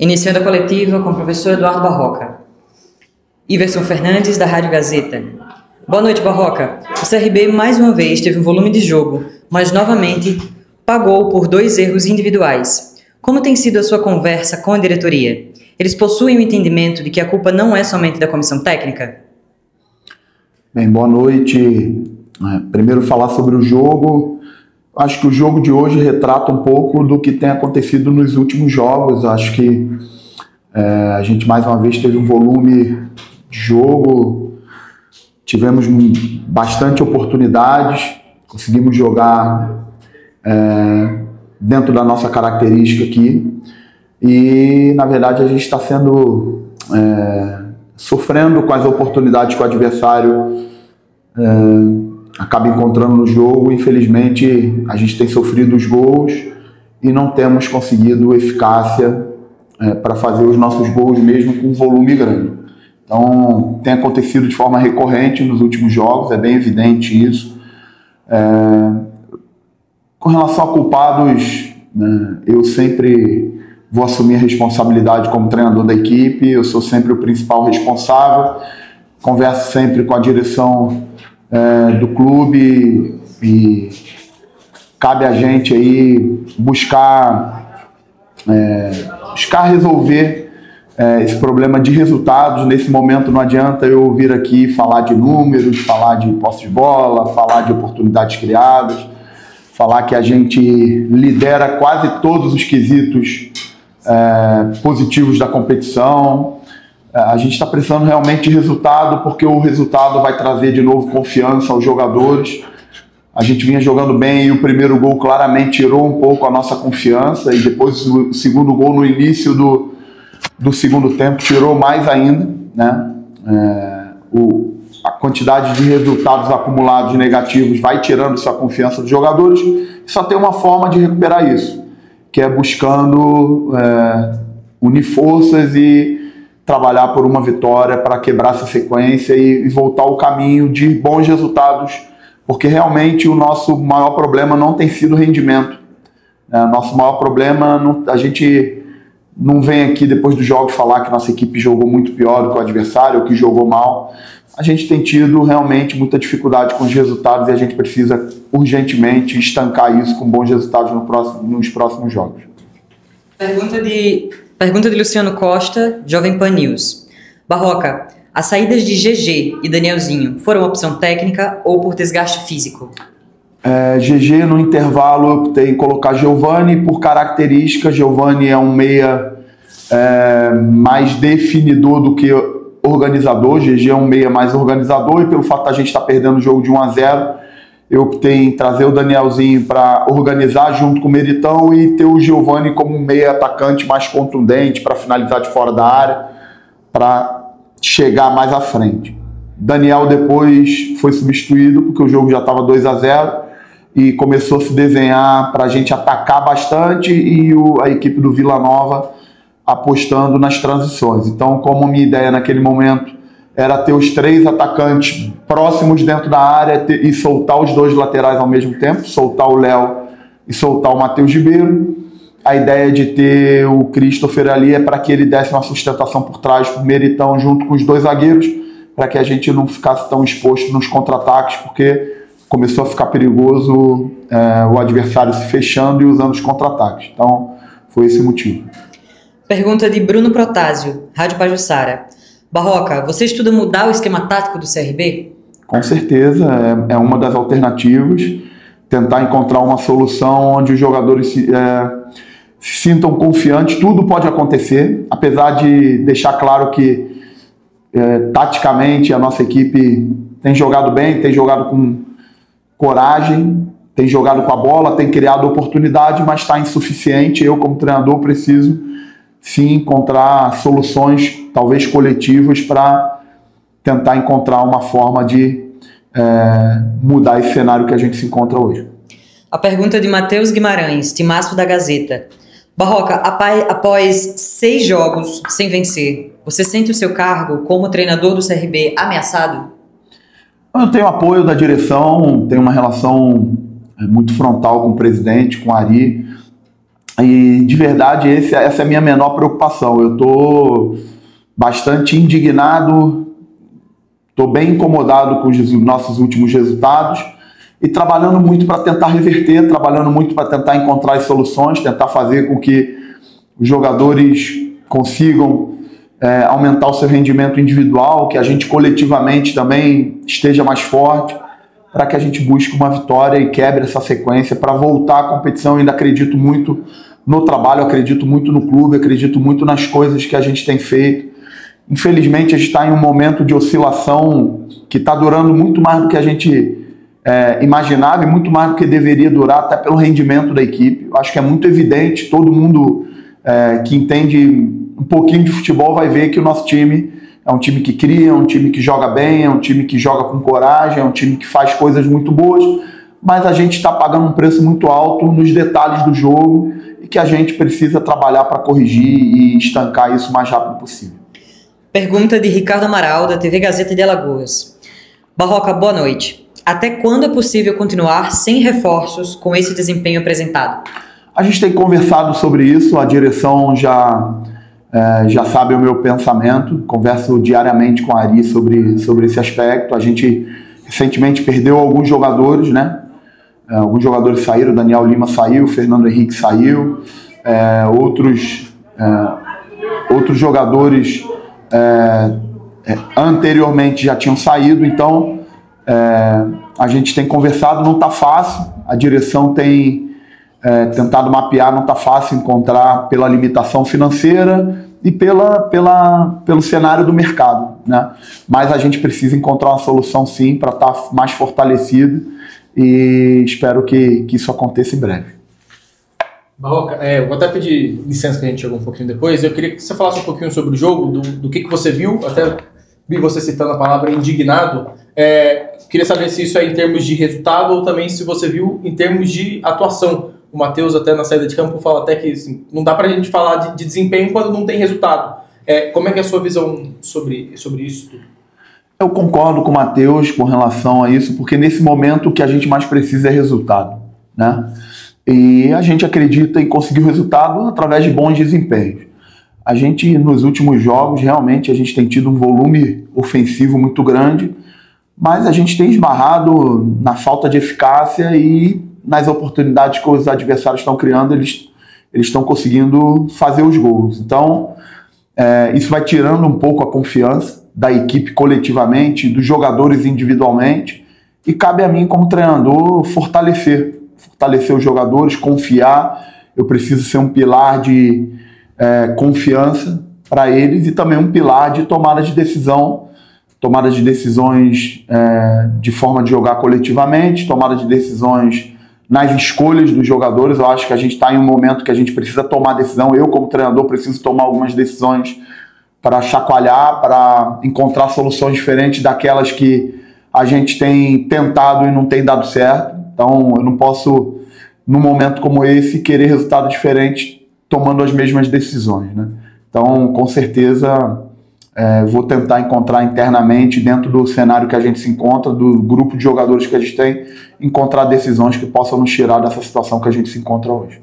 Iniciando a coletiva com o professor Eduardo Barroca. Iverson Fernandes, da Rádio Gazeta. Boa noite, Barroca. O CRB mais uma vez teve um volume de jogo, mas novamente pagou por 2 erros individuais. Como tem sido a sua conversa com a diretoria? Eles possuem o entendimento de que a culpa não é somente da comissão técnica? Bem, boa noite. Primeiro falar sobre o jogo. Acho que o jogo de hoje retrata um pouco do que tem acontecido nos últimos jogos. Acho que a gente mais uma vez teve um volume de jogo, tivemos bastante oportunidades, conseguimos jogar dentro da nossa característica aqui e, na verdade, a gente está sofrendo com as oportunidades que o adversário acaba encontrando no jogo. Infelizmente, a gente tem sofrido os gols e não temos conseguido eficácia para fazer os nossos gols mesmo com um volume grande. Então, tem acontecido de forma recorrente nos últimos jogos, é bem evidente isso. Com relação a culpados, eu sempre vou assumir a responsabilidade como treinador da equipe, eu sou sempre o principal responsável, converso sempre com a direção do clube e cabe a gente aí buscar resolver esse problema de resultados. Nesse momento não adianta eu vir aqui falar de números, falar de posse de bola, falar de oportunidades criadas, falar que a gente lidera quase todos os quesitos positivos da competição. A gente está precisando realmente de resultado, porque o resultado vai trazer de novo confiança aos jogadores. A gente vinha jogando bem e o primeiro gol claramente tirou um pouco a nossa confiança, e depois o segundo gol no início do segundo tempo tirou mais ainda, né? A quantidade de resultados acumulados negativos vai tirando essa confiança dos jogadores, e só tem uma forma de recuperar isso, que é buscando unir forças e trabalhar por uma vitória para quebrar essa sequência e voltar ao caminho de bons resultados, porque realmente o nosso maior problema não tem sido o rendimento. Nosso maior problema, a gente não vem aqui depois dos jogos falar que nossa equipe jogou muito pior do que o adversário ou que jogou mal. A gente tem tido realmente muita dificuldade com os resultados e a gente precisa urgentemente estancar isso com bons resultados nos próximos jogos. Pergunta de Luciano Costa, Jovem Pan News. Barroca, as saídas de GG e Danielzinho foram opção técnica ou por desgaste físico? GG no intervalo eu optei em colocar Giovani por característica. Giovani é um meia mais definidor do que organizador. GG é um meia mais organizador, e pelo fato da gente estar perdendo o jogo de 1-0, eu optei em trazer o Danielzinho para organizar junto com o Meritão e ter o Giovani como um meia atacante mais contundente para finalizar de fora da área, para chegar mais à frente. Daniel depois foi substituído porque o jogo já estava 2-0 e começou a se desenhar para a gente atacar bastante, e a equipe do Vila Nova apostando nas transições. Então, como minha ideia naquele momento era ter os 3 atacantes próximos dentro da área e soltar os 2 laterais ao mesmo tempo, soltar o Léo e soltar o Matheus Ribeiro, a ideia de ter o Christopher ali é para que ele desse uma sustentação por trás para o Meritão junto com os 2 zagueiros, para que a gente não ficasse tão exposto nos contra-ataques, porque começou a ficar perigoso o adversário se fechando e usando os contra-ataques. Então, foi esse o motivo. Pergunta de Bruno Protásio, Rádio Pajuçara. Barroca, você estuda mudar o esquema tático do CRB? Com certeza, é uma das alternativas. Tentar encontrar uma solução onde os jogadores se sintam confiantes. Tudo pode acontecer, apesar de deixar claro que taticamente a nossa equipe tem jogado bem, tem jogado com coragem, tem jogado com a bola, tem criado oportunidade, mas está insuficiente. Eu, como treinador, preciso sim encontrar soluções, talvez coletivas, para tentar encontrar uma forma de mudar esse cenário que a gente se encontra hoje. A pergunta de Matheus Guimarães, Timaço da Gazeta. Barroca, após 6 jogos sem vencer, você sente o seu cargo como treinador do CRB ameaçado? Eu tenho apoio da direção, tenho uma relação muito frontal com o presidente, com o Ari. E de verdade essa é a minha menor preocupação. Eu estou bastante indignado, estou bem incomodado com os nossos últimos resultados e trabalhando muito para tentar reverter, trabalhando muito para tentar encontrar as soluções, tentar fazer com que os jogadores consigam aumentar o seu rendimento individual, que a gente coletivamente também esteja mais forte, para que a gente busque uma vitória e quebre essa sequência para voltar à competição. Eu ainda acredito muito no trabalho, acredito muito no clube, acredito muito nas coisas que a gente tem feito. Infelizmente, a gente está em um momento de oscilação que está durando muito mais do que a gente imaginava e muito mais do que deveria durar, até pelo rendimento da equipe. Eu acho que é muito evidente, todo mundo que entende um pouquinho de futebol vai ver que o nosso time é um time que cria, é um time que joga bem, é um time que joga com coragem, é um time que faz coisas muito boas, mas a gente está pagando um preço muito alto nos detalhes do jogo e que a gente precisa trabalhar para corrigir e estancar isso o mais rápido possível. Pergunta de Ricardo Amaral, da TV Gazeta de Alagoas. Barroca, boa noite. Até quando é possível continuar sem reforços com esse desempenho apresentado? A gente tem conversado sobre isso, a direção já sabe o meu pensamento, converso diariamente com a Ari sobre esse aspecto. A gente recentemente perdeu alguns jogadores, né? Alguns jogadores saíram, Daniel Lima saiu, Fernando Henrique saiu, outros jogadores anteriormente já tinham saído, então a gente tem conversado, não está fácil, a direção tem tentado mapear, não está fácil encontrar pela limitação financeira e pelo cenário do mercado, né? Mas a gente precisa encontrar uma solução sim para estar mais fortalecido e espero que isso aconteça em breve. Barroca, eu vou até pedir licença que a gente chegou um pouquinho depois. Eu queria que você falasse um pouquinho sobre o jogo, do que você viu, até vi você citando a palavra indignado. Queria saber se isso é em termos de resultado ou também se você viu em termos de atuação. O Matheus, até na saída de campo, fala até que assim, não dá pra gente falar de desempenho quando não tem resultado. Como é que é a sua visão sobre isso tudo? Eu concordo com o Matheus com relação a isso, porque nesse momento o que a gente mais precisa é resultado, né? E a gente acredita em conseguir o resultado através de bons desempenhos. A gente, nos últimos jogos, realmente a gente tem tido um volume ofensivo muito grande, mas a gente tem esbarrado na falta de eficácia e nas oportunidades que os adversários estão criando, eles estão conseguindo fazer os gols. Então, isso vai tirando um pouco a confiança da equipe coletivamente, dos jogadores individualmente, e cabe a mim, como treinador, fortalecer os jogadores, confiar. Eu preciso ser um pilar de confiança para eles e também um pilar de tomada de decisões de forma de jogar coletivamente, tomada de decisões nas escolhas dos jogadores. Eu acho que a gente está em um momento que a gente precisa tomar decisão. Eu, como treinador, preciso tomar algumas decisões para chacoalhar, para encontrar soluções diferentes daquelas que a gente tem tentado e não tem dado certo. Então, eu não posso, num momento como esse, querer resultado diferente tomando as mesmas decisões, né? Então, com certeza, vou tentar encontrar internamente, dentro do cenário que a gente se encontra, do grupo de jogadores que a gente tem, encontrar decisões que possam nos tirar dessa situação que a gente se encontra hoje.